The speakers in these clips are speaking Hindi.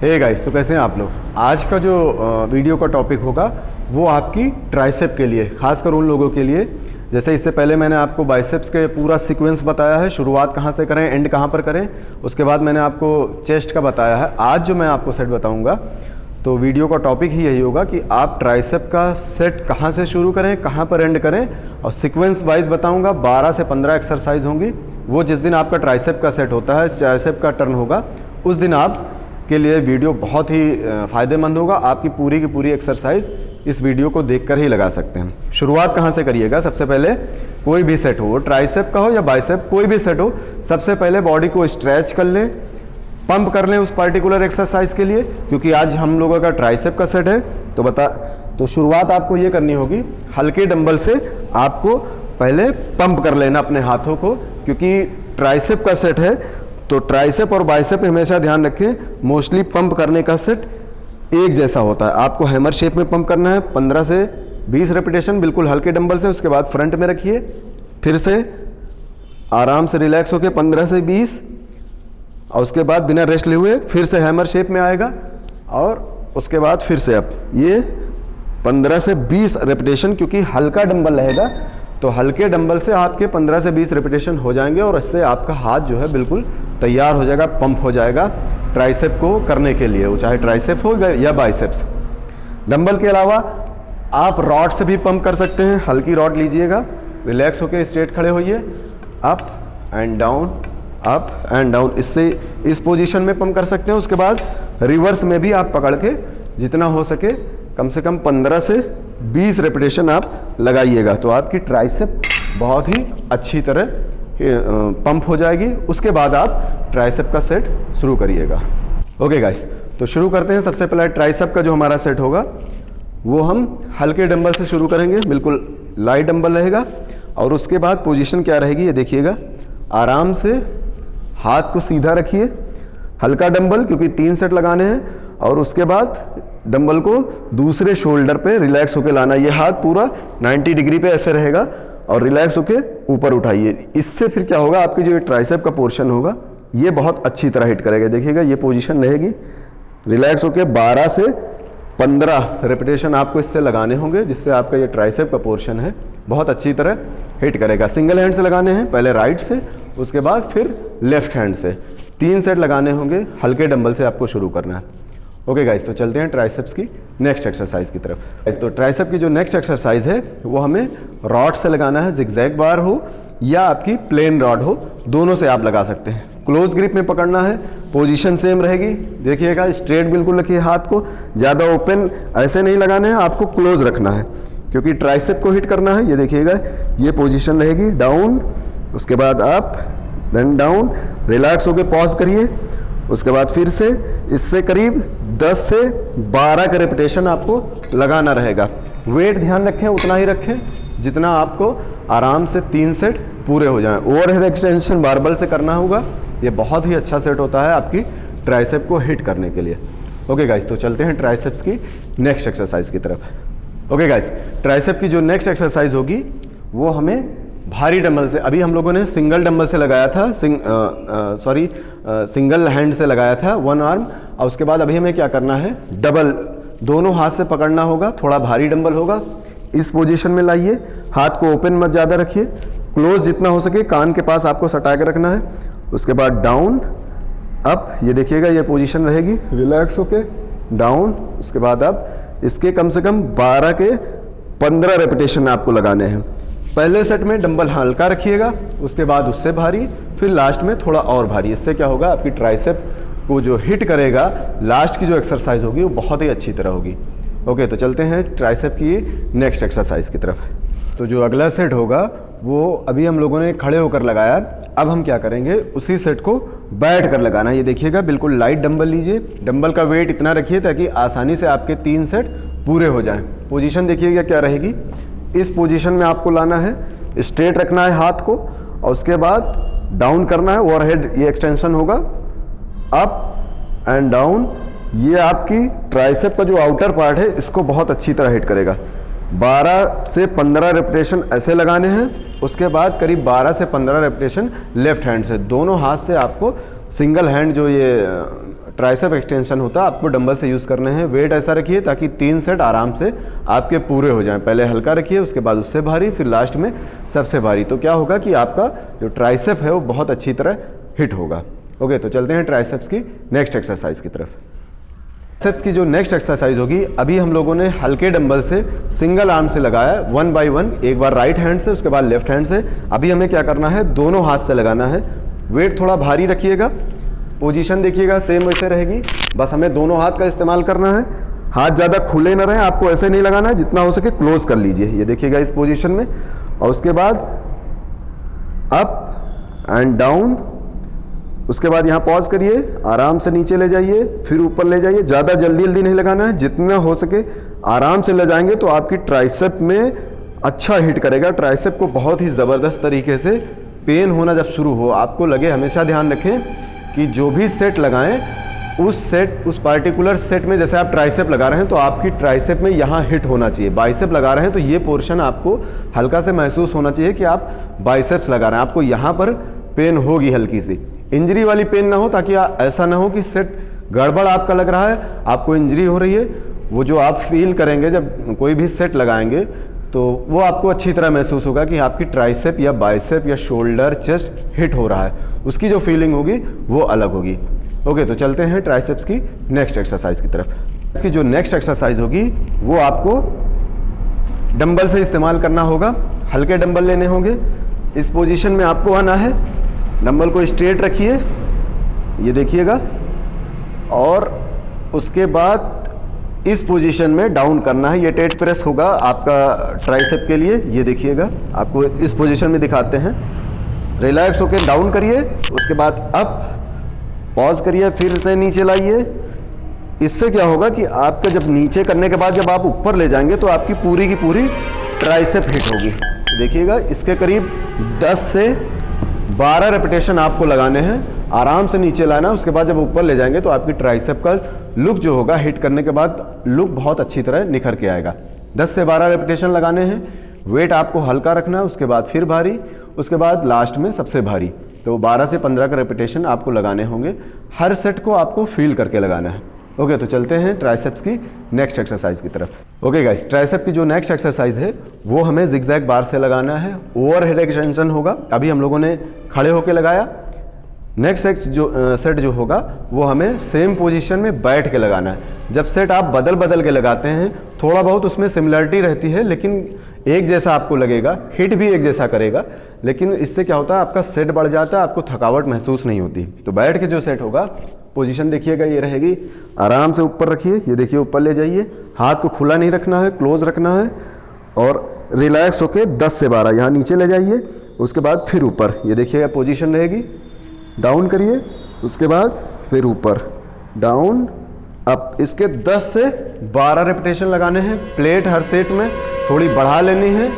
हे गाइस, तो कैसे हैं आप लोग। आज का जो वीडियो का टॉपिक होगा वो आपकी ट्राइसेप के लिए, खासकर उन लोगों के लिए जैसे इससे पहले मैंने आपको बाइसेप्स के पूरा सीक्वेंस बताया है, शुरुआत कहाँ से करें, एंड कहाँ पर करें। उसके बाद मैंने आपको चेस्ट का बताया है। आज जो मैं आपको सेट बताऊँगा तो वीडियो का टॉपिक ही यही होगा कि आप ट्राइसेप का सेट कहाँ से शुरू करें, कहाँ पर एंड करें, और सीक्वेंस वाइज बताऊँगा। 12 से 15 एक्सरसाइज होंगी। वो जिस दिन आपका ट्राइसेप का सेट होता है, ट्राइसेप का टर्न होगा, उस दिन आप के लिए वीडियो बहुत ही फ़ायदेमंद होगा। आपकी पूरी की पूरी एक्सरसाइज इस वीडियो को देखकर ही लगा सकते हैं। शुरुआत कहाँ से करिएगा, सबसे पहले कोई भी सेट हो, ट्राइसेप का हो या बाइसेप, कोई भी सेट हो, सबसे पहले बॉडी को स्ट्रेच कर लें, पंप कर लें उस पार्टिकुलर एक्सरसाइज के लिए। क्योंकि आज हम लोगों का ट्राइसेप का सेट है तो शुरुआत आपको ये करनी होगी, हल्के डंबल से आपको पहले पंप कर लेना अपने हाथों को। क्योंकि ट्राइसेप का सेट है तो ट्राइसेप और बाइसेप हमेशा ध्यान रखें, मोस्टली पंप करने का सेट एक जैसा होता है। आपको हैमर शेप में पंप करना है, 15 से 20 रेपिटेशन बिल्कुल हल्के डंबल से। उसके बाद फ्रंट में रखिए, फिर से आराम से रिलैक्स होकर 15 से 20, और उसके बाद बिना रेस्ट लिए हुए फिर से हैमर शेप में आएगा, और उसके बाद फिर से अब ये 15 से 20 रेपिटेशन। क्योंकि हल्का डंबल रहेगा तो हल्के डंबल से आपके 15 से 20 रेपिटेशन हो जाएंगे, और इससे आपका हाथ जो है बिल्कुल तैयार हो जाएगा, पंप हो जाएगा ट्राइसेप को करने के लिए, वो चाहे ट्राइसेप हो या बाइसेप्स। डंबल के अलावा आप रॉड से भी पंप कर सकते हैं। हल्की रॉड लीजिएगा, रिलैक्स होकर स्ट्रेट खड़े होइए, up and down, up and down. इससे इस पोजीशन में पंप कर सकते हैं। उसके बाद रिवर्स में भी आप पकड़ के जितना हो सके कम से कम 15 से 20 रेपिटेशन आप लगाइएगा, तो आपकी ट्राइसेप बहुत ही अच्छी तरह पंप हो जाएगी। उसके बाद आप ट्राइसेप का सेट शुरू करिएगा। ओके गाइस, तो शुरू करते हैं। सबसे पहले ट्राइसेप का जो हमारा सेट होगा वो हम हल्के डंबल से शुरू करेंगे, बिल्कुल लाइट डंबल रहेगा। और उसके बाद पोजीशन क्या रहेगी ये देखिएगा, आराम से हाथ को सीधा रखिए, हल्का डंबल, क्योंकि 3 सेट लगाने हैं। और उसके बाद डंबल को दूसरे शोल्डर पे रिलैक्स होके लाना। ये हाथ पूरा 90 डिग्री पे ऐसे रहेगा, और रिलैक्स होके ऊपर उठाइए। इससे फिर क्या होगा, आपकी जो ट्राइसेप का पोर्शन होगा ये बहुत अच्छी तरह हिट करेगा। देखिएगा ये पोजीशन रहेगी, रिलैक्स होके 12 से 15 रेपिटेशन आपको इससे लगाने होंगे, जिससे आपका ये ट्राइसेप का पोर्शन है बहुत अच्छी तरह हिट करेगा। सिंगल हैंड से लगाने हैं, पहले राइट से, उसके बाद फिर लेफ्ट हैंड से। 3 सेट लगाने होंगे, हल्के डंबल से आपको शुरू करना है। ओके गाइस, तो चलते हैं ट्राइसेप्स की नेक्स्ट एक्सरसाइज की तरफ। तो ट्राइसेप की जो नेक्स्ट एक्सरसाइज है वो हमें रॉड से लगाना है। जिगजैग बार हो या आपकी प्लेन रॉड हो, दोनों से आप लगा सकते हैं। क्लोज ग्रिप में पकड़ना है, पोजीशन सेम रहेगी। देखिएगा स्ट्रेट बिल्कुल रखिए हाथ को, ज़्यादा ओपन ऐसे नहीं लगाने हैं, आपको क्लोज रखना है क्योंकि ट्राइसेप को हिट करना है। ये देखिएगा ये पोजीशन रहेगी, डाउन, उसके बाद अप, देन डाउन, रिलैक्स होकर पॉज करिए। उसके बाद फिर से इससे करीब 10 से 12 का रेपिटेशन आपको लगाना रहेगा। वेट ध्यान रखें उतना ही रखें जितना आपको आराम से 3 सेट पूरे हो जाएं। ओवरहेड एक्सटेंशन बारबल से करना होगा। ये बहुत ही अच्छा सेट होता है आपकी ट्राइसेप को हिट करने के लिए। ओके गाइस, तो चलते हैं ट्राइसेप्स की नेक्स्ट एक्सरसाइज की तरफ। ओके गाइस, ट्राइसेप की जो नेक्स्ट एक्सरसाइज होगी वो हमें भारी डंबल से, अभी हम लोगों ने सिंगल डंबल से लगाया था, सिंगल हैंड से लगाया था 1 आर्म। और उसके बाद अभी हमें क्या करना है, डबल, दोनों हाथ से पकड़ना होगा। थोड़ा भारी डंबल होगा, इस पोजीशन में लाइए, हाथ को ओपन मत ज़्यादा रखिए, क्लोज जितना हो सके कान के पास आपको सटा के रखना है। उसके बाद डाउन, अप, ये देखिएगा ये पोजीशन रहेगी, रिलैक्स होके डाउन। उसके बाद अब इसके कम से कम 12 के 15 रेपिटेशन आपको लगाने हैं। पहले सेट में डंबल हल्का रखिएगा, उसके बाद उससे भारी, फिर लास्ट में थोड़ा और भारी। इससे क्या होगा, आपकी ट्राइसेप को जो हिट करेगा, लास्ट की जो एक्सरसाइज होगी वो बहुत ही अच्छी तरह होगी। ओके, तो चलते हैं ट्राइसेप की नेक्स्ट एक्सरसाइज की तरफ। तो जो अगला सेट होगा वो अभी हम लोगों ने खड़े होकर लगाया। अब हम क्या करेंगे, उसी सेट को बैठ कर लगाना है। ये देखिएगा बिल्कुल लाइट डंबल लीजिए, डंबल का वेट इतना रखिए ताकि आसानी से आपके 3 सेट पूरे हो जाएं। पोजीशन देखिएगा क्या रहेगी, इस पोजीशन में आपको लाना है, स्ट्रेट रखना है हाथ को, और उसके बाद डाउन करना है। ओवरहेड ये एक्सटेंशन होगा, अप एंड डाउन। ये आपकी ट्राइसेप का जो आउटर पार्ट है इसको बहुत अच्छी तरह हिट करेगा। 12 से 15 रेपिटेशन ऐसे लगाने हैं। उसके बाद करीब 12 से 15 रेपिटेशन लेफ्ट हैंड से, दोनों हाथ से आपको सिंगल हैंड जो ये ट्राइसेप एक्सटेंशन होता है आपको डंबल से यूज़ करने हैं। वेट ऐसा रखिए ताकि 3 सेट आराम से आपके पूरे हो जाएं। पहले हल्का रखिए, उसके बाद उससे भारी, फिर लास्ट में सबसे भारी। तो क्या होगा कि आपका जो ट्राइसेप है वो बहुत अच्छी तरह हिट होगा। ओके, तो चलते हैं ट्राइसेप्स की नेक्स्ट एक्सरसाइज की तरफ। ट्राइसेप्स की जो नेक्स्ट एक्सरसाइज होगी, अभी हम लोगों ने हल्के डंबल से सिंगल आर्म से लगाया 1 बाय 1, एक बार राइट हैंड से, उसके बाद लेफ्ट हैंड से। अभी हमें क्या करना है, दोनों हाथ से लगाना है। वेट थोड़ा भारी रखिएगा, पोजीशन देखिएगा सेम वैसे रहेगी, बस हमें दोनों हाथ का इस्तेमाल करना है। हाथ ज़्यादा खुले ना रहें, आपको ऐसे नहीं लगाना है, जितना हो सके क्लोज कर लीजिए। ये देखिएगा इस पोजीशन में, और उसके बाद अप एंड डाउन, उसके बाद यहाँ पॉज करिए, आराम से नीचे ले जाइए, फिर ऊपर ले जाइए। ज़्यादा जल्दी जल्दी नहीं लगाना है, जितना हो सके आराम से ले जाएंगे तो आपकी ट्राइसेप में अच्छा हिट करेगा। ट्राइसेप को बहुत ही ज़बरदस्त तरीके से पेन होना जब शुरू हो, आपको लगे, हमेशा ध्यान रखें कि जो भी सेट लगाएं उस पार्टिकुलर सेट में, जैसे आप ट्राइसेप लगा रहे हैं तो आपकी ट्राइसेप में यहाँ हिट होना चाहिए। बाइसेप लगा रहे हैं तो ये पोर्शन आपको हल्का से महसूस होना चाहिए कि आप बाइसेप्स लगा रहे हैं, आपको यहाँ पर पेन होगी हल्की सी। इंजरी वाली पेन ना हो, ताकि ऐसा ना हो कि सेट गड़बड़ आपका लग रहा है, आपको इंजरी हो रही है। वो जो आप फील करेंगे जब कोई भी सेट लगाएंगे तो वो आपको अच्छी तरह महसूस होगा कि आपकी ट्राइसेप या बाइसेप या शोल्डर चेस्ट हिट हो रहा है, उसकी जो फीलिंग होगी वो अलग होगी। ओके, तो चलते हैं ट्राइसेप्स की नेक्स्ट एक्सरसाइज की तरफ। कि जो नेक्स्ट एक्सरसाइज होगी वो आपको डंबल से इस्तेमाल करना होगा। हल्के डंबल लेने होंगे, इस पोजीशन में आपको आना है। डंबल को स्ट्रेट रखिए, ये देखिएगा, और उसके बाद इस पोजीशन में डाउन करना है। ये टेट प्रेस होगा आपका ट्राइसेप के लिए, ये देखिएगा, आपको इस पोजीशन में दिखाते हैं। रिलैक्स होकर डाउन करिए, उसके बाद अप, पॉज करिए, फिर से नीचे लाइए। इससे क्या होगा कि आपका जब नीचे करने के बाद जब आप ऊपर ले जाएंगे तो आपकी पूरी की पूरी ट्राइसेप हिट होगी। देखिएगा, इसके करीब 10 से 12 रेपिटेशन आपको लगाने हैं। आराम से नीचे लाना, उसके बाद जब ऊपर ले जाएंगे तो आपकी ट्राइसेप का लुक जो होगा, हिट करने के बाद लुक बहुत अच्छी तरह निखर के आएगा। 10 से 12 रेपिटेशन लगाने हैं। वेट आपको हल्का रखना है, उसके बाद फिर भारी, उसके बाद लास्ट में सबसे भारी। तो 12 से 15 का रेपिटेशन आपको लगाने होंगे। हर सेट को आपको फील करके लगाना है। ओके, तो चलते हैं ट्राइसेप्स की नेक्स्ट एक्सरसाइज की तरफ। ओके गाइस, ट्राइसेप की जो नेक्स्ट एक्सरसाइज है वो हमें जिगजैग बार से लगाना है। ओवरहेड एक्सटेंशन होगा, अभी हम लोगों ने खड़े होकर लगाया। नेक्स्ट सेट जो होगा वो हमें सेम पोजीशन में बैठ के लगाना है। जब सेट आप बदल बदल के लगाते हैं, थोड़ा बहुत उसमें सिमिलरिटी रहती है, लेकिन एक जैसा आपको लगेगा, हिट भी एक जैसा करेगा, लेकिन इससे क्या होता है, आपका सेट बढ़ जाता है, आपको थकावट महसूस नहीं होती। तो बैठ के जो सेट होगा, पोजीशन देखिएगा, ये रहेगी। आराम से ऊपर रखिए, ये देखिए ऊपर ले जाइए। हाथ को खुला नहीं रखना है, क्लोज रखना है, और रिलैक्स होके 10 से 12 यहाँ नीचे ले जाइए। उसके बाद फिर ऊपर, ये देखिएगा पोजीशन रहेगी। डाउन करिए, उसके बाद फिर ऊपर, डाउन, अप। इसके 10 से 12 रेपिटेशन लगाने हैं। प्लेट हर सेट में थोड़ी बढ़ा लेनी है।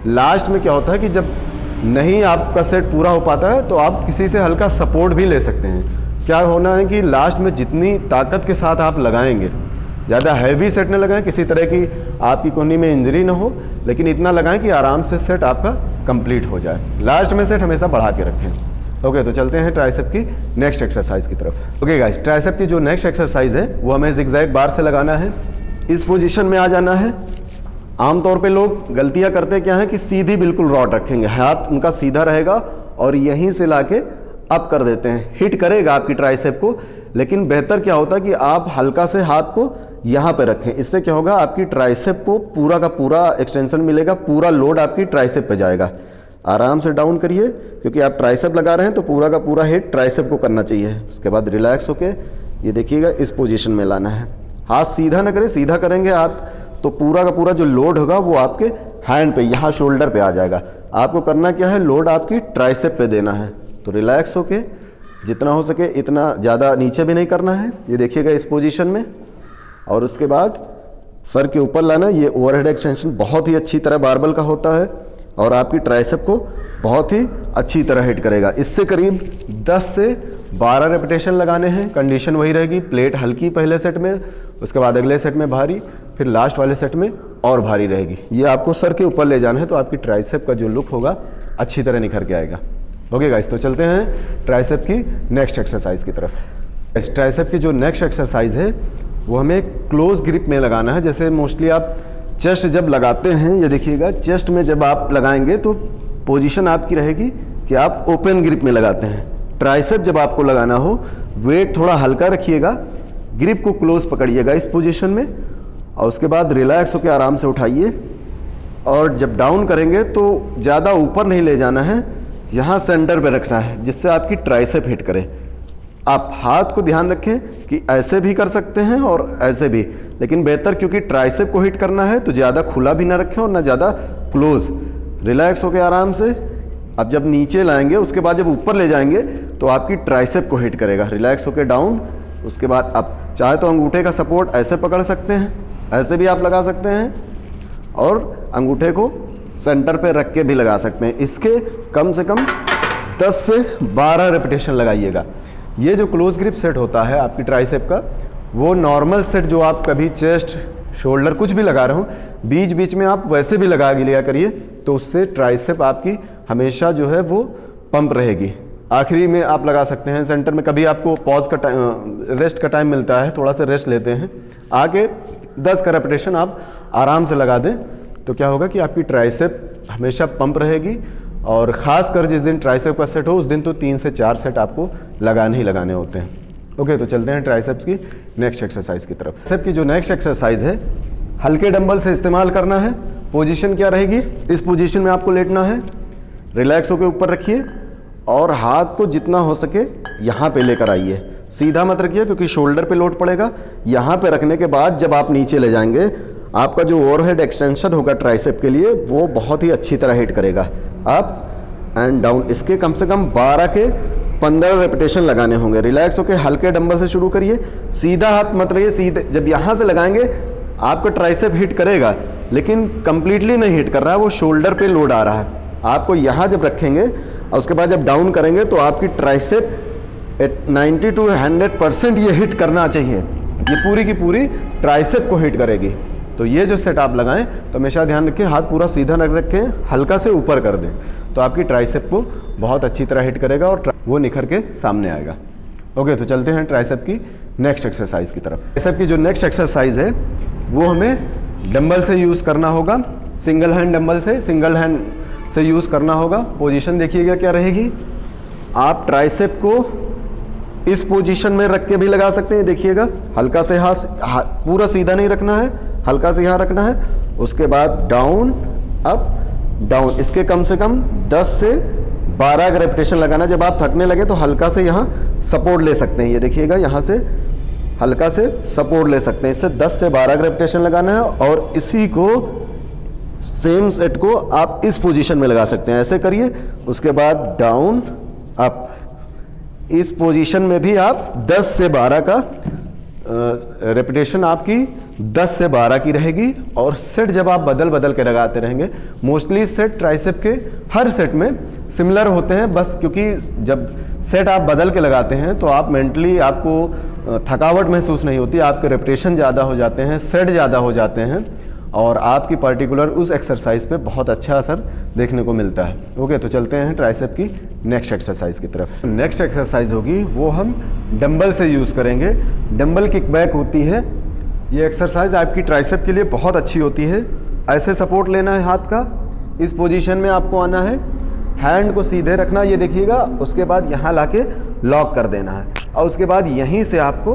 लास्ट में क्या होता है कि जब नहीं आपका सेट पूरा हो पाता है तो आप किसी से हल्का सपोर्ट भी ले सकते हैं। क्या होना है कि लास्ट में जितनी ताकत के साथ आप लगाएंगे, ज़्यादा हैवी सेट न लगाएं, किसी तरह की आपकी कोहनी में इंजरी ना हो, लेकिन इतना लगाएं कि आराम से सेट आपका कंप्लीट हो जाए। लास्ट में सेट हमेशा बढ़ा के रखें। ओके, तो चलते हैं ट्राइसेप की नेक्स्ट एक्सरसाइज की तरफ। ओके गाइस, ट्राइसेप की जो नेक्स्ट एक्सरसाइज है वो हमें जिगजैग बार से लगाना है। इस पोजीशन में आ जाना है। आमतौर पे लोग गलतियां करते क्या है कि सीधी बिल्कुल रॉड रखेंगे, हाथ उनका सीधा रहेगा और यहीं से लाके अप कर देते हैं। हिट करेगा आपकी ट्राइसेप को, लेकिन बेहतर क्या होता है कि आप हल्का से हाथ को यहाँ पे रखें। इससे क्या होगा, आपकी ट्राइसेप को पूरा का पूरा एक्सटेंशन मिलेगा, पूरा लोड आपकी ट्राइसेप पे जाएगा। आराम से डाउन करिए, क्योंकि आप ट्राइसेप लगा रहे हैं तो पूरा का पूरा हिट ट्राइसेप को करना चाहिए। उसके बाद रिलैक्स होके ये देखिएगा इस पोजीशन में लाना है। हाथ सीधा ना करें, सीधा करेंगे हाथ तो पूरा का पूरा जो लोड होगा वो आपके हैंड पे, यहाँ शोल्डर पे आ जाएगा। आपको करना क्या है, लोड आपकी ट्राइसेप पे देना है। तो रिलैक्स होके जितना हो सके इतना, ज़्यादा नीचे भी नहीं करना है। ये देखिएगा इस पोजीशन में, और उसके बाद सर के ऊपर लाना। ये ओवरहेड एक्सटेंशन बहुत ही अच्छी तरह बारबल का होता है और आपकी ट्राइसेप को बहुत ही अच्छी तरह हिट करेगा। इससे करीब 10 से 12 रेपिटेशन लगाने हैं। कंडीशन वही रहेगी, प्लेट हल्की पहले सेट में, उसके बाद अगले सेट में भारी, फिर लास्ट वाले सेट में और भारी रहेगी। ये आपको सर के ऊपर ले जाना है, तो आपकी ट्राइसेप का जो लुक होगा अच्छी तरह निखर के आएगा। ओके गाइस, तो चलते हैं ट्राइसेप की नेक्स्ट एक्सरसाइज की तरफ। ट्राइसेप की जो नेक्स्ट एक्सरसाइज है वो हमें क्लोज ग्रिप में लगाना है। जैसे मोस्टली आप चेस्ट जब लगाते हैं, ये देखिएगा चेस्ट में जब आप लगाएंगे तो पोजीशन आपकी रहेगी कि आप ओपन ग्रिप में लगाते हैं। ट्राइसेप जब आपको लगाना हो वेट थोड़ा हल्का रखिएगा, ग्रिप को क्लोज पकड़िएगा इस पोजीशन में, और उसके बाद रिलैक्स होकर आराम से उठाइए। और जब डाउन करेंगे तो ज़्यादा ऊपर नहीं ले जाना है, यहाँ सेंटर पे रखना है जिससे आपकी ट्राइसेप हिट करे। आप हाथ को ध्यान रखें कि ऐसे भी कर सकते हैं और ऐसे भी, लेकिन बेहतर क्योंकि ट्राइसेप को हिट करना है तो ज़्यादा खुला भी ना रखें और ना ज़्यादा क्लोज। रिलैक्स होकर आराम से अब जब नीचे लाएंगे उसके बाद जब ऊपर ले जाएंगे तो आपकी ट्राइसेप को हिट करेगा। रिलैक्स होकर डाउन, उसके बाद आप चाहे तो अंगूठे का सपोर्ट ऐसे पकड़ सकते हैं, ऐसे भी आप लगा सकते हैं, और अंगूठे को सेंटर पे रख के भी लगा सकते हैं। इसके कम से कम 10 से 12 रेपिटेशन लगाइएगा। ये जो क्लोज ग्रिप सेट होता है आपकी ट्राइसेप का, वो नॉर्मल सेट जो आप कभी चेस्ट शोल्डर कुछ भी लगा रहे हो, बीच बीच में आप वैसे भी लगा लिया करिए, तो उससे ट्राइसेप आपकी हमेशा जो है वो पंप रहेगी। आखिरी में आप लगा सकते हैं, सेंटर में कभी आपको पॉज का टाइम, रेस्ट का टाइम मिलता है, थोड़ा सा रेस्ट लेते हैं, आके 10 का रेपिटेशन आप आराम से लगा दें, तो क्या होगा कि आपकी ट्राइसेप हमेशा पंप रहेगी। और ख़ास कर जिस दिन ट्राइसेप का सेट हो उस दिन तो 3 से 4 सेट आपको लगाने ही लगाने होते हैं। ओके, तो चलते हैं ट्राइसेप्स की नेक्स्ट एक्सरसाइज की तरफ। ट्राइसेप की जो नेक्स्ट एक्सरसाइज है, हल्के डंबल से इस्तेमाल करना है। पोजीशन क्या रहेगी, इस पोजीशन में आपको लेटना है, रिलैक्स होकर ऊपर रखिए और हाथ को जितना हो सके यहाँ पे लेकर आइए। सीधा मत रखिए क्योंकि शोल्डर पे लोड पड़ेगा। यहाँ पे रखने के बाद जब आप नीचे ले जाएंगे, आपका जो ओवरहेड एक्सटेंशन होगा ट्राइसेप के लिए वो बहुत ही अच्छी तरह हिट करेगा। अप एंड डाउन, इसके कम से कम 12 के 15 रेपिटेशन लगाने होंगे। रिलैक्स होकर हल्के डंबल से शुरू करिए, सीधा हाथ मत रहिए, सीधे जब यहाँ से लगाएंगे आपका ट्राइसेप हिट करेगा, लेकिन कंप्लीटली नहीं हिट कर रहा है, वो शोल्डर पे लोड आ रहा है। आपको यहाँ जब रखेंगे और उसके बाद जब डाउन करेंगे तो आपकी ट्राइसेप 90 to 100% ये हिट करना चाहिए, ये पूरी की पूरी ट्राइसेप को हिट करेगी। तो ये जो सेट आप लगाएं तो हमेशा ध्यान रखें, हाथ पूरा सीधा न रखें, हल्का से ऊपर कर दें, तो आपकी ट्राइसेप को बहुत अच्छी तरह हिट करेगा और वो निखर के सामने आएगा। ओके, तो चलते हैं ट्राइसेप की नेक्स्ट एक्सरसाइज की तरफ। ट्राइसेप की जो नेक्स्ट एक्सरसाइज है वो हमें डंबल से यूज़ करना होगा, सिंगल हैंड डंबल से, सिंगल हैंड से यूज़ करना होगा। पोजीशन देखिएगा क्या रहेगी, आप ट्राइसेप को इस पोजीशन में रख के भी लगा सकते हैं। देखिएगा हल्का से हाथ पूरा सीधा नहीं रखना है, हल्का से यहाँ रखना है, उसके बाद डाउन अप डाउन, इसके कम से कम 10 से 12 रेपिटेशन लगाना। जब आप थकने लगे तो हल्का से यहाँ सपोर्ट ले सकते हैं, ये देखिएगा यहाँ से हल्का से सपोर्ट ले सकते हैं। इससे 10 से 12 रेपिटेशन लगाना है और इसी को सेम सेट को आप इस पोजीशन में लगा सकते हैं, ऐसे करिए। उसके बाद डाउन अप, इस पोजीशन में भी आप 10 से 12 का रेपिटेशन आपकी 10 से 12 की रहेगी। और सेट जब आप बदल बदल के लगाते रहेंगे, मोस्टली सेट ट्राइसेप के हर सेट में सिमिलर होते हैं, बस क्योंकि जब सेट आप बदल के लगाते हैं तो आप मेंटली आपको थकावट महसूस नहीं होती, आपके रेपिटेशन ज़्यादा हो जाते हैं, सेट ज़्यादा हो जाते हैं और आपकी पर्टिकुलर उस एक्सरसाइज पे बहुत अच्छा असर देखने को मिलता है। ओके, तो चलते हैं ट्राइसेप की नेक्स्ट एक्सरसाइज की तरफ। नेक्स्ट एक्सरसाइज होगी वो हम डंबल से यूज़ करेंगे। डंबल किक बैक होती है, ये एक्सरसाइज आपकी ट्राइसेप के लिए बहुत अच्छी होती है। ऐसे सपोर्ट लेना है हाथ का, इस पोजीशन में आपको आना है, हैंड को सीधे रखना, ये देखिएगा, उसके बाद यहाँ लाके लॉक कर देना है और उसके बाद यहीं से आपको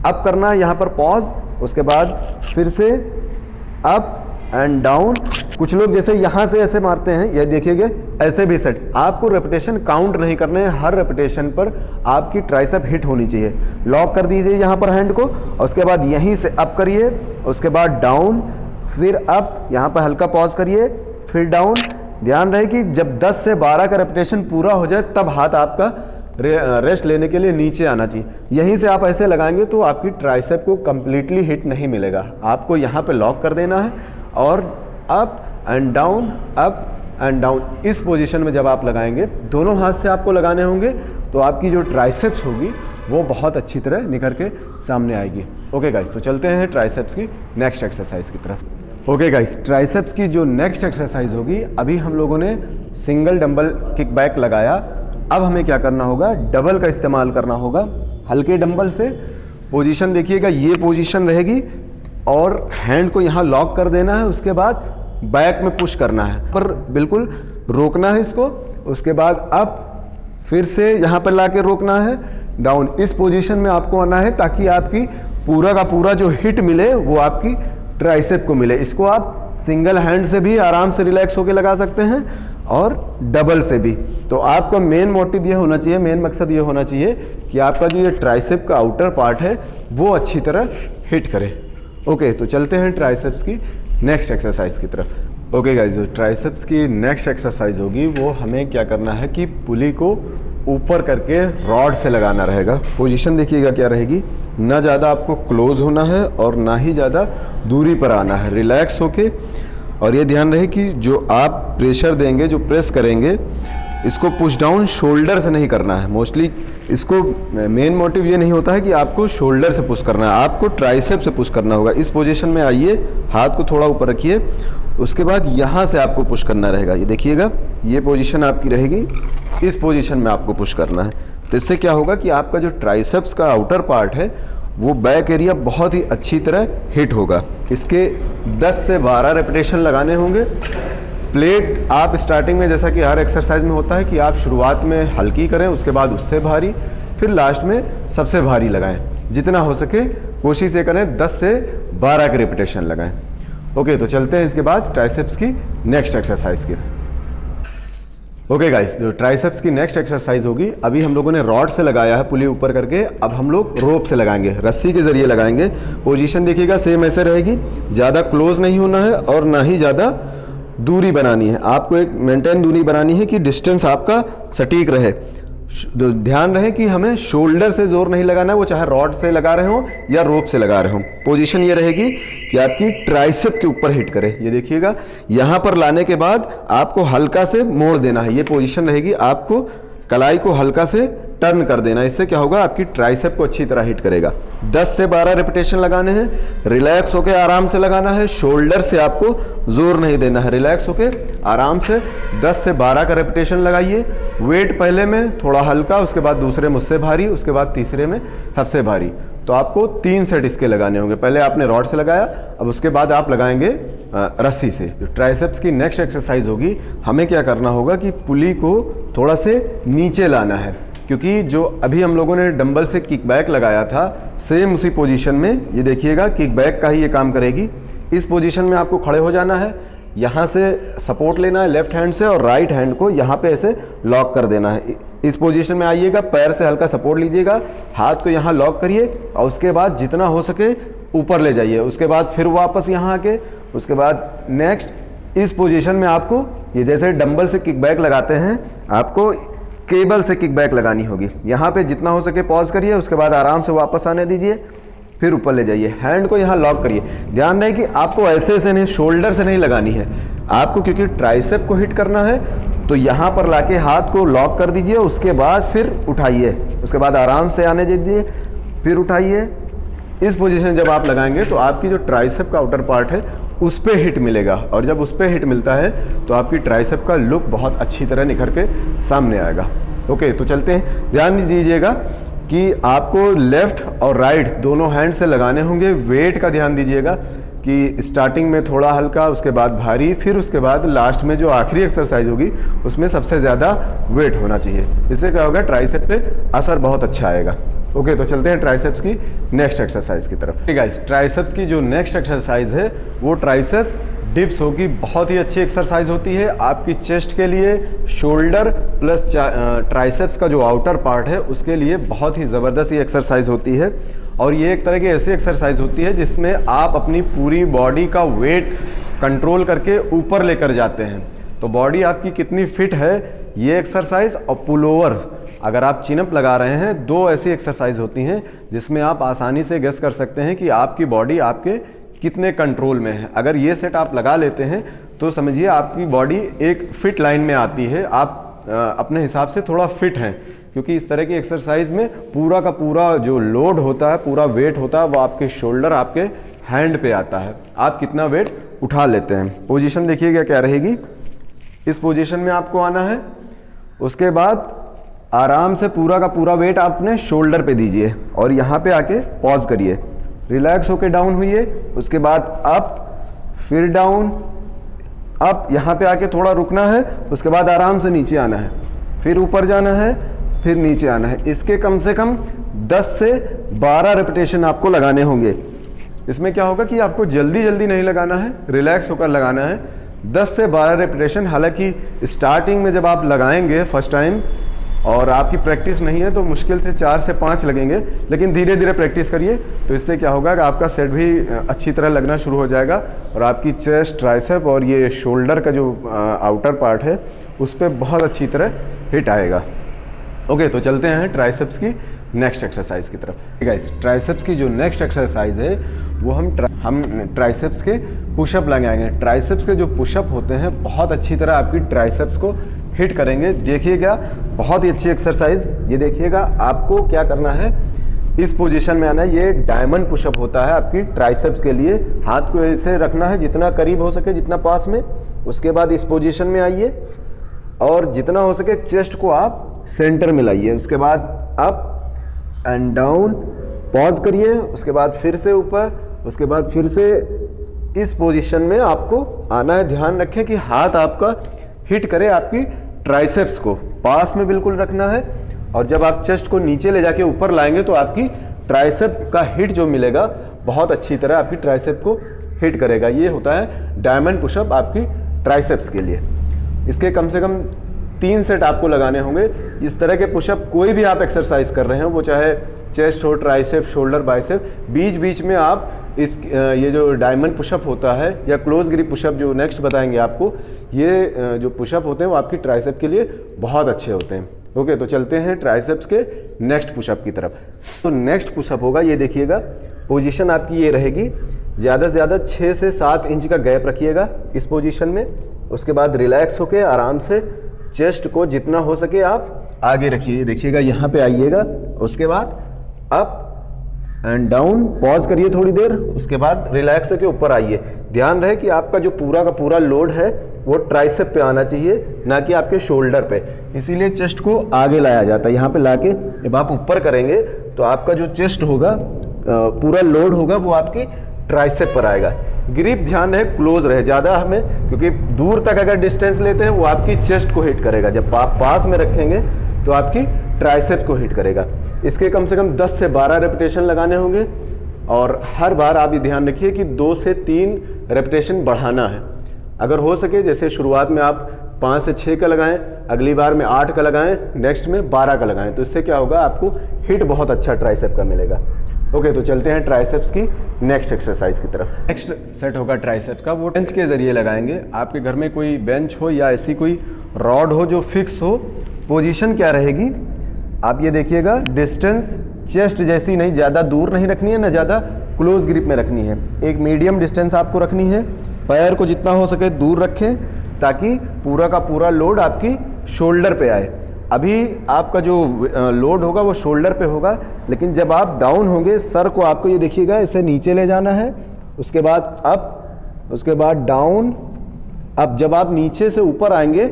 अप करना है, यहाँ पर पॉज, उसके बाद फिर से अप एंड डाउन। कुछ लोग जैसे यहाँ से ऐसे मारते हैं, ये देखिएगा, ऐसे भी सेट। आपको रेपिटेशन काउंट नहीं करने हैं, हर रेपिटेशन पर आपकी ट्राइसेप हिट होनी चाहिए। लॉक कर दीजिए यहाँ पर हैंड को और उसके बाद यहीं से अप करिए, उसके बाद डाउन, फिर अप, यहाँ पर हल्का पॉज करिए, फिर डाउन। ध्यान रहे कि जब 10 से 12 का रेपिटेशन पूरा हो जाए तब हाथ आपका रेस्ट लेने के लिए नीचे आना चाहिए। यहीं से आप ऐसे लगाएंगे तो आपकी ट्राइसेप को कंप्लीटली हिट नहीं मिलेगा। आपको यहाँ पे लॉक कर देना है और up and down, up and down. इस पोजीशन में जब आप लगाएंगे, दोनों हाथ से आपको लगाने होंगे, तो आपकी जो ट्राइसेप्स होगी वो बहुत अच्छी तरह निखर के सामने आएगी। ओके गाइस, तो चलते हैं ट्राइसेप्स की नेक्स्ट एक्सरसाइज की तरफ। ओके गाइस, ट्राइसेप्स की जो नेक्स्ट एक्सरसाइज होगी, अभी हम लोगों ने सिंगल डंबल किक बैक लगाया, अब हमें क्या करना होगा, डबल का इस्तेमाल करना होगा। हल्के डंबल से। पोजीशन देखिएगा, ये पोजीशन रहेगी और हैंड को यहाँ लॉक कर देना है, उसके बाद बैक में पुश करना है, पर बिल्कुल रोकना है इसको। उसके बाद अब फिर से यहाँ पर ला के रोकना है, डाउन। इस पोजीशन में आपको आना है ताकि आपकी पूरा का पूरा जो हिट मिले वो आपकी ट्राइसेप को मिले। इसको आप सिंगल हैंड से भी आराम से रिलैक्स होके लगा सकते हैं और डबल से भी। तो आपका मेन मोटिव ये होना चाहिए, मेन मकसद ये होना चाहिए कि आपका जो ये ट्राइसेप का आउटर पार्ट है वो अच्छी तरह हिट करे। ओके, तो चलते हैं ट्राइसेप्स की नेक्स्ट एक्सरसाइज की तरफ। ओके गाइस, जो ट्राइसेप्स की नेक्स्ट एक्सरसाइज होगी वो हमें क्या करना है कि पुली को ऊपर करके रॉड से लगाना रहेगा। पोजीशन देखिएगा क्या रहेगी, ना ज़्यादा आपको क्लोज होना है और ना ही ज़्यादा दूरी पर आना है, रिलैक्स होके। और ये ध्यान रहे कि जो आप प्रेशर देंगे, जो प्रेस करेंगे, इसको पुश डाउन शोल्डर से नहीं करना है। मोस्टली इसको मेन मोटिव ये नहीं होता है कि आपको शोल्डर से पुश करना है, आपको ट्राइसेप से पुश करना होगा। इस पोजीशन में आइए, हाथ को थोड़ा ऊपर रखिए, उसके बाद यहाँ से आपको पुश करना रहेगा। ये देखिएगा, ये पोजीशन आपकी रहेगी, इस पोजीशन में आपको पुश करना है। तो इससे क्या होगा कि आपका जो ट्राइसेप्स का आउटर पार्ट है वो बैक एरिया बहुत ही अच्छी तरह हिट होगा। इसके 10 से 12 रेपिटेशन लगाने होंगे। प्लेट आप स्टार्टिंग में, जैसा कि हर एक्सरसाइज में होता है कि आप शुरुआत में हल्की करें, उसके बाद उससे भारी, फिर लास्ट में सबसे भारी लगाएं। जितना हो सके कोशिश ये करें 10 से 12 के रेपिटेशन लगाएं। ओके, तो चलते हैं इसके बाद ट्राइसेप्स की नेक्स्ट एक्सरसाइज की। ओके गाइस, जो ट्राइसेप्स की नेक्स्ट एक्सरसाइज होगी, अभी हम लोगों ने रॉड से लगाया है पुली ऊपर करके, अब हम लोग रोप से लगाएंगे, रस्सी के जरिए लगाएंगे। पोजीशन देखिएगा सेम ऐसे रहेगी, ज़्यादा क्लोज नहीं होना है और ना ही ज़्यादा दूरी बनानी है। आपको एक मेंटेन दूरी बनानी है कि डिस्टेंस आपका सटीक रहे। ध्यान रहे कि हमें शोल्डर से जोर नहीं लगाना है, वो चाहे रॉड से लगा रहे हो या रोप से लगा रहे हो। पोजीशन ये रहेगी कि आपकी ट्राइसेप के ऊपर हिट करे। ये देखिएगा, यहाँ पर लाने के बाद आपको हल्का से मोड़ देना है। ये पोजीशन रहेगी, आपको कलाई को हल्का से टर्न कर देना। इससे क्या होगा, आपकी ट्राइसेप को अच्छी तरह हिट करेगा। 10 से 12 रेपिटेशन लगाने हैं, रिलैक्स होके आराम से लगाना है, शोल्डर से आपको जोर नहीं देना है। रिलैक्स होके आराम से 10 से 12 का रेपिटेशन लगाइए। वेट पहले में थोड़ा हल्का, उसके बाद दूसरे में उससे भारी, उसके बाद तीसरे में सबसे भारी। तो आपको 3 सेट इसके लगाने होंगे। पहले आपने रॉड से लगाया, अब उसके बाद आप लगाएंगे रस्सी से। जो ट्राइसेप्स की नेक्स्ट एक्सरसाइज होगी, हमें क्या करना होगा कि पुली को थोड़ा से नीचे लाना है, क्योंकि जो अभी हम लोगों ने डंबल से किक बैक लगाया था, सेम उसी पोजीशन में ये देखिएगा किक बैक का ही ये काम करेगी। इस पोजीशन में आपको खड़े हो जाना है, यहाँ से सपोर्ट लेना है लेफ्ट हैंड से और राइट हैंड को यहाँ पे ऐसे लॉक कर देना है। इस पोजीशन में आइएगा, पैर से हल्का सपोर्ट लीजिएगा, हाथ को यहाँ लॉक करिए और उसके बाद जितना हो सके ऊपर ले जाइए। उसके बाद फिर वापस यहाँ आके, उसके बाद नेक्स्ट इस पोजीशन में आपको ये जैसे डंबल से किक बैक लगाते हैं, आपको केबल से किक बैक लगानी होगी। यहाँ पे जितना हो सके पॉज करिए, उसके बाद आराम से वापस आने दीजिए, फिर ऊपर ले जाइए, हैंड को यहाँ लॉक करिए। ध्यान रहे कि आपको ऐसे से नहीं, शोल्डर से नहीं लगानी है आपको, क्योंकि ट्राइसेप को हिट करना है। तो यहाँ पर लाके हाथ को लॉक कर दीजिए, उसके बाद फिर उठाइए, उसके बाद आराम से आने दीजिए, फिर उठाइए। इस पोजीशन जब आप लगाएंगे तो आपकी जो ट्राइसेप का आउटर पार्ट है उस पे हिट मिलेगा, और जब उस पे हिट मिलता है तो आपकी ट्राइसेप का लुक बहुत अच्छी तरह निखर के सामने आएगा। ओके, तो चलते हैं। ध्यान दीजिएगा कि आपको लेफ्ट और राइट दोनों हैंड से लगाने होंगे। वेट का ध्यान दीजिएगा कि स्टार्टिंग में थोड़ा हल्का, उसके बाद भारी, फिर उसके बाद लास्ट में जो आखिरी एक्सरसाइज होगी उसमें सबसे ज़्यादा वेट होना चाहिए। इससे क्या होगा, ट्राइसेप पे असर बहुत अच्छा आएगा। ओके, तो चलते हैं ट्राइसेप्स की नेक्स्ट एक्सरसाइज की तरफ। ठीक है गाइस, ट्राइसेप्स की जो नेक्स्ट एक्सरसाइज है वो ट्राइसेप्स डिप्स होगी। बहुत ही अच्छी एक्सरसाइज होती है आपकी चेस्ट के लिए। शोल्डर प्लस ट्राइसेप्स का जो आउटर पार्ट है उसके लिए बहुत ही ज़बरदस्त ये एक्सरसाइज होती है। और ये एक तरह की ऐसी एक्सरसाइज होती है जिसमें आप अपनी पूरी बॉडी का वेट कंट्रोल करके ऊपर लेकर जाते हैं। तो बॉडी आपकी कितनी फिट है, ये एक्सरसाइज और पुल ओवर, अगर आप चिन अप लगा रहे हैं, 2 ऐसी एक्सरसाइज होती हैं जिसमें आप आसानी से गेस कर सकते हैं कि आपकी बॉडी आपके कितने कंट्रोल में है। अगर ये सेट आप लगा लेते हैं तो समझिए आपकी बॉडी एक फिट लाइन में आती है, आप अपने हिसाब से थोड़ा फिट हैं, क्योंकि इस तरह की एक्सरसाइज में पूरा का पूरा जो लोड होता है, पूरा वेट होता है, वो आपके शोल्डर, आपके हैंड पे आता है। आप कितना वेट उठा लेते हैं। पोजीशन देखिएगा क्या रहेगी, इस पोजीशन में आपको आना है। उसके बाद आराम से पूरा का पूरा वेट आप अपने शोल्डर पे दीजिए और यहाँ पे आके पॉज करिए, रिलैक्स होके डाउन हुइए, उसके बाद अप, फिर डाउन, अप, यहाँ पे आके थोड़ा रुकना है, उसके बाद आराम से नीचे आना है, फिर ऊपर जाना है, फिर नीचे आना है। इसके कम से कम 10 से 12 रेपिटेशन आपको लगाने होंगे। इसमें क्या होगा कि आपको जल्दी जल्दी नहीं लगाना है, रिलैक्स होकर लगाना है। 10 से 12 रेपिटेशन, हालांकि स्टार्टिंग में जब आप लगाएंगे फर्स्ट टाइम और आपकी प्रैक्टिस नहीं है तो मुश्किल से 4 से 5 लगेंगे, लेकिन धीरे धीरे प्रैक्टिस करिए तो इससे क्या होगा कि आपका सेट भी अच्छी तरह लगना शुरू हो जाएगा और आपकी चेस्ट, ट्राइसेप और ये शोल्डर का जो आउटर पार्ट है उस पर बहुत अच्छी तरह हिट आएगा। ओके, तो चलते हैं ट्राइसेप्स की नेक्स्ट एक्सरसाइज की तरफ। गाइस, ट्राइसेप्स की जो नेक्स्ट एक्सरसाइज है वो हम ट्राइसेप्स के पुशअप लगाएंगे। ट्राइसेप्स के जो पुशअप होते हैं बहुत अच्छी तरह आपकी ट्राइसेप्स को हिट करेंगे। देखिएगा, बहुत ही अच्छी एक्सरसाइज। ये देखिएगा, आपको क्या करना है, इस पोजीशन में आना है। ये डायमंड पुशअप होता है आपकी ट्राइसेप्स के लिए। हाथ को ऐसे रखना है जितना करीब हो सके, जितना पास में। उसके बाद इस पोजीशन में आइए और जितना हो सके चेस्ट को आप सेंटर में लाइए। उसके बाद अप एंड डाउन, पॉज करिए, उसके बाद फिर से ऊपर, उसके बाद फिर से इस पोजीशन में आपको आना है। ध्यान रखें कि हाथ आपका हिट करे आपकी ट्राइसेप्स को, पास में बिल्कुल रखना है। और जब आप चेस्ट को नीचे ले जाके ऊपर लाएंगे तो आपकी ट्राइसेप का हिट जो मिलेगा बहुत अच्छी तरह आपकी ट्राइसेप को हिट करेगा। ये होता है डायमंड पुशअप आपकी ट्राइसेप्स के लिए। इसके कम से कम 3 सेट आपको लगाने होंगे। इस तरह के पुशअप कोई भी आप एक्सरसाइज कर रहे हो, वो चाहे चेस्ट हो, ट्राइसेप, शोल्डर, बाइसेप, बीच बीच में आप ये जो डायमंड पुशअप होता है या क्लोज ग्रिप पुशअप जो नेक्स्ट बताएंगे आपको, ये जो पुशअप होते हैं वो आपकी ट्राइसेप के लिए बहुत अच्छे होते हैं। ओके, तो चलते हैं ट्राइसेप्स के नेक्स्ट पुशअप की तरफ। तो नेक्स्ट पुशअप होगा, ये देखिएगा, पोजीशन आपकी ये रहेगी। ज़्यादा से ज़्यादा 6 से 7 इंच का गैप रखिएगा इस पोजीशन में। उसके बाद रिलैक्स होके आराम से चेस्ट को जितना हो सके आप आगे रखिए। देखिएगा, यहाँ पे आइएगा, उसके बाद अप एंड डाउन, पॉज करिए थोड़ी देर, उसके बाद रिलैक्स होकर ऊपर आइए। ध्यान रहे कि आपका जो पूरा का पूरा लोड है वो ट्राइसेप पे आना चाहिए, ना कि आपके शोल्डर पे। इसीलिए चेस्ट को आगे लाया जाता है। यहाँ पे लाके जब आप ऊपर करेंगे तो आपका जो चेस्ट होगा, पूरा लोड होगा, वो आपकी ट्राइसेप पर आएगा। ग्रिप ध्यान रहे क्लोज रहे ज़्यादा हमें, क्योंकि दूर तक अगर डिस्टेंस लेते हैं वो आपकी चेस्ट को हिट करेगा। जब आप पास में रखेंगे तो आपकी ट्राइसेप को हिट करेगा। इसके कम से कम 10 से 12 रेपिटेशन लगाने होंगे और हर बार आप ये ध्यान रखिए कि 2 से 3 रेपिटेशन बढ़ाना है। अगर हो सके, जैसे शुरुआत में आप 5 से 6 का लगाएं, अगली बार में 8 का लगाएं, नेक्स्ट में 12 का लगाएं, तो इससे क्या होगा, आपको हिट बहुत अच्छा ट्राइसेप का मिलेगा। ओके, तो चलते हैं ट्राइसेप्स की नेक्स्ट एक्सरसाइज की तरफ। नेक्स्ट सेट होगा ट्राइसेप्स का, वो बेंच के जरिए लगाएंगे। आपके घर में कोई बेंच हो या ऐसी कोई रॉड हो जो फिक्स हो। पोजीशन क्या रहेगी, आप ये देखिएगा, डिस्टेंस चेस्ट जैसी नहीं, ज़्यादा दूर नहीं रखनी है, ना ज़्यादा क्लोज ग्रिप में रखनी है। एक मीडियम डिस्टेंस आपको रखनी है। पैर को जितना हो सके दूर रखें ताकि पूरा का पूरा लोड आपकी शोल्डर पे आए। अभी आपका जो लोड होगा वो शोल्डर पे होगा, लेकिन जब आप डाउन होंगे सर को आपको ये देखिएगा इसे नीचे ले जाना है, उसके बाद अप, उसके बाद डाउन। अब जब आप नीचे से ऊपर आएंगे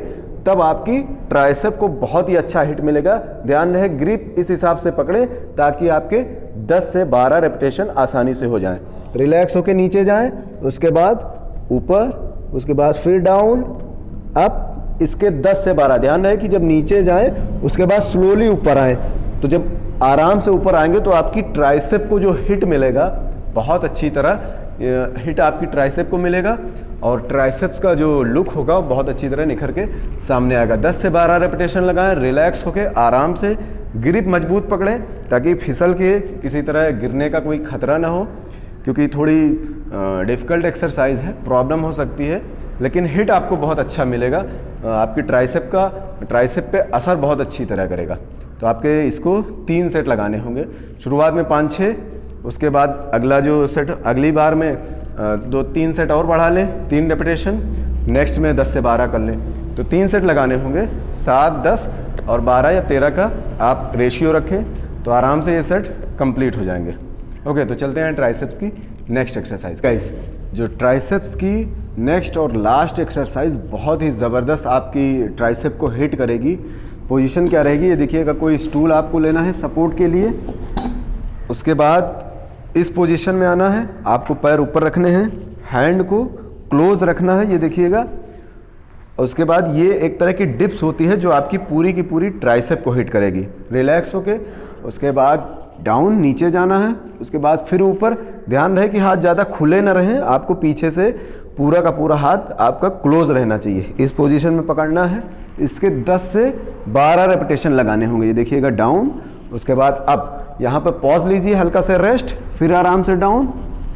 तब आपकी ट्राइसेप को बहुत ही अच्छा हिट मिलेगा। ध्यान रहे ग्रिप इस हिसाब से पकड़ें ताकि आपके 10 से 12 रेपिटेशन आसानी से हो जाएं। रिलैक्स होके नीचे जाएं, उसके बाद ऊपर, उसके बाद फिर डाउन, अप। इसके 10 से 12 ध्यान रहे कि जब नीचे जाएं उसके बाद स्लोली ऊपर आएं। तो जब आराम से ऊपर आएंगे तो आपकी ट्राइसेप को जो हिट मिलेगा बहुत अच्छी तरह हिट आपकी ट्राइसेप को मिलेगा और ट्राइसेप्स का जो लुक होगा वो बहुत अच्छी तरह निखर के सामने आएगा। 10 से 12 रेपिटेशन लगाएं, रिलैक्स होके आराम से, ग्रिप मजबूत पकड़ें ताकि फिसल के किसी तरह गिरने का कोई खतरा ना हो, क्योंकि थोड़ी डिफ़िकल्ट एक्सरसाइज है, प्रॉब्लम हो सकती है, लेकिन हिट आपको बहुत अच्छा मिलेगा। आपकी ट्राइसेप पे असर बहुत अच्छी तरह करेगा। तो आपके इसको 3 सेट लगाने होंगे। शुरुआत में 5-6, उसके बाद अगला जो सेट, अगली बार में 2-3 सेट और बढ़ा लें, 3 रेपिटेशन, नेक्स्ट में 10 से 12 कर लें। तो 3 सेट लगाने होंगे, 7, 10 और 12 या 13 का आप रेशियो रखें तो आराम से ये सेट कंप्लीट हो जाएंगे। ओके, तो चलते हैं ट्राइसेप्स की नेक्स्ट एक्सरसाइज। गाइस, जो ट्राइसेप्स की नेक्स्ट और लास्ट एक्सरसाइज बहुत ही ज़बरदस्त आपकी ट्राइसेप को हिट करेगी, पोजीशन क्या रहेगी, ये देखिएगा, कोई स्टूल आपको लेना है सपोर्ट के लिए। उसके बाद इस पोजीशन में आना है, आपको पैर ऊपर रखने हैं, हैंड को क्लोज रखना है, ये देखिएगा। उसके बाद ये एक तरह की डिप्स होती है जो आपकी पूरी की पूरी ट्राइसेप को हिट करेगी, रिलैक्स होके। उसके बाद डाउन नीचे जाना है, उसके बाद फिर ऊपर। ध्यान रहे कि हाथ ज़्यादा खुले ना रहें, आपको पीछे से पूरा का पूरा हाथ आपका क्लोज रहना चाहिए। इस पोजीशन में पकड़ना है। इसके 10 से 12 रेपिटेशन लगाने होंगे, ये देखिएगा, डाउन। उसके बाद अप, यहाँ पर पॉज लीजिए, हल्का से रेस्ट, फिर आराम से डाउन,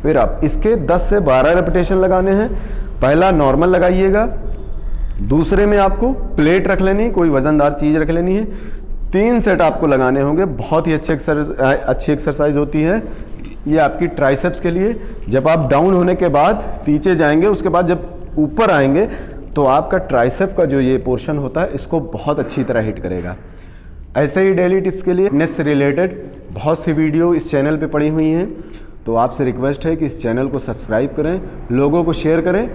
फिर अप। इसके 10 से 12 रेपिटेशन लगाने हैं। पहला नॉर्मल लगाइएगा, दूसरे में आपको प्लेट रख लेनी, कोई वजनदार चीज़ रख लेनी है। 3 सेट आपको लगाने होंगे। बहुत ही अच्छी एक्सरसाइज होती है ये आपकी ट्राइसेप्स के लिए। जब आप डाउन होने के बाद नीचे जाएंगे, उसके बाद जब ऊपर आएंगे तो आपका ट्राइसेप का जो ये पोर्शन होता है इसको बहुत अच्छी तरह हिट करेगा। ऐसे ही डेली टिप्स के लिए फिटनेस से रिलेटेड बहुत सी वीडियो इस चैनल पे पड़ी हुई हैं, तो आपसे रिक्वेस्ट है कि इस चैनल को सब्सक्राइब करें, लोगों को शेयर करें,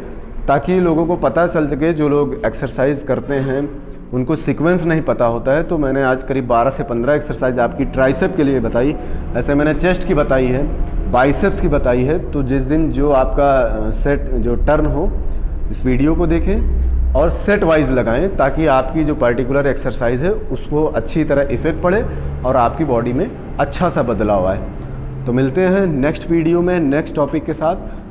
ताकि लोगों को पता चल सके। जो लोग एक्सरसाइज करते हैं उनको सीक्वेंस नहीं पता होता है, तो मैंने आज करीब 12 से 15 एक्सरसाइज आपकी ट्राइसेप के लिए बताई। ऐसे मैंने चेस्ट की बताई है, बाइसेप्स की बताई है। तो जिस दिन जो आपका सेट जो टर्न हो, इस वीडियो को देखें और सेट वाइज लगाएं, ताकि आपकी जो पर्टिकुलर एक्सरसाइज है उसको अच्छी तरह इफ़ेक्ट पड़े और आपकी बॉडी में अच्छा सा बदलाव आए। तो मिलते हैं नेक्स्ट वीडियो में नेक्स्ट टॉपिक के साथ।